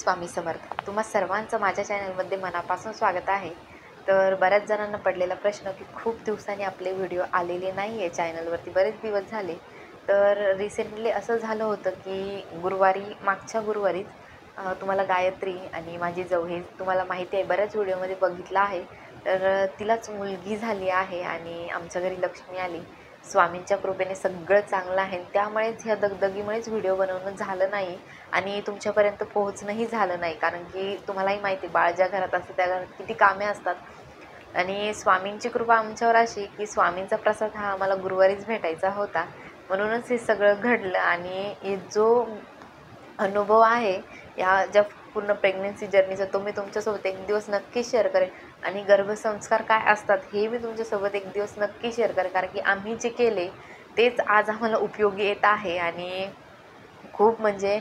स्वामी समर्थ. तुम्हा सर्वांचं माझ्या चॅनलमध्ये मनापासून स्वागत आहे. तर बऱ्याच जणांना पडलेला प्रश्न की खूप दिवसांनी आपले व्हिडिओ आलेले नाही आहे चॅनलवरती, बरेच दिवस झाले. तर रिसेंटली असं झालं होतं की मागच्या गुरुवारीच तुम्हाला गायत्री आणि माझी जाऊ हे तुम्हाला माहिती आहे, बऱ्याच व्हिडिओमध्ये बघितलं आहे. तर तिलाच मुलगी झाली आहे आणि आमच्या घरी लक्ष्मी आली. स्वामींच्या कृपेने सगळं चांगलं आहे. त्यामुळेच ह्या दगदगीमुळेच व्हिडिओ बनवणं झालं नाही आणि तुमच्यापर्यंत पोहोचणंही झालं नाही. कारण की तुम्हालाही माहिती आहे, बाळ ज्या घरात असतं त्या घरात किती कामे असतात. आणि स्वामींची कृपा आमच्यावर अशी की स्वामींचा प्रसाद हा आम्हाला गुरुवारीच भेटायचा होता. म्हणूनच हे सगळं घडलं आणि जो अनुभव आहे या ज्या पूर्ण प्रेग्नन्सी जर्नीचा, तो मी तुमच्यासोबत एक दिवस नक्की शेअर करेन. आणि गर्भसंस्कार काय असतात हे मी तुमच्यासोबत एक दिवस नक्की शेअर करेन. कारण की आम्ही जे केले तेच आज आम्हाला उपयोगी येत आहे. आणि खूप म्हणजे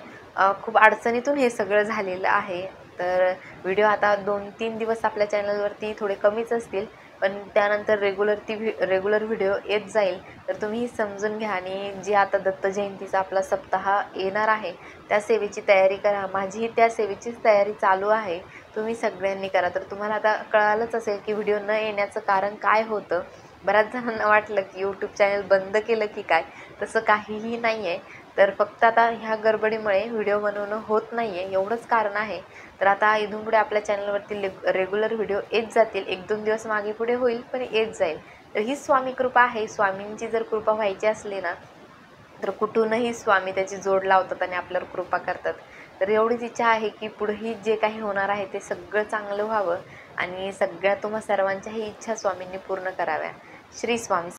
खूप अडचणीतून हे सगळं झालेलं आहे. तर व्हिडिओ आता 2-3 दिवस आपल्या चॅनलवरती थोडे कमीच असतील, पण त्यानंतर रेग्युलर व्हिडिओ येत जाईल. तर तुम्ही समजून घ्या. आणि जे आता दत्त जयंतीचा आपला सप्ताह येणार आहे त्या सेवेची तयारी करा. माझीही त्या सेवेचीच तयारी चालू आहे. तुम्ही सगळ्यांनी करा. तर तुम्हाला आता कळालंच असेल की व्हिडिओ न येण्याचं कारण काय होतं. बऱ्याच जणांना वाटलं की यूट्यूब चॅनल बंद केलं की काय, तसं काहीही नाही आहे. तर फक्त आता ह्या गडबडीमुळे व्हिडिओ बनवणं होत नाही आहे, एवढंच कारण आहे. तर आता इथून पुढे आपल्या चॅनलवरती रेग्युलर व्हिडिओ येत जातील. 1-2 दिवस मागे पुढे होईल, पण येत जाईल. तर ही स्वामी कृपा आहे. स्वामींची जर कृपा व्हायची असली ना, तर कुठूनही स्वामी त्याची जोड लावतात आणि आपल्यावर कृपा करतात. तर एवढीच इच्छा आहे की पुढेही जे काही होणार आहे ते सगळं चांगलं व्हावं आणि तुम्हा सर्वांच्याही इच्छा स्वामींनी पूर्ण कराव्या. श्री स्वामी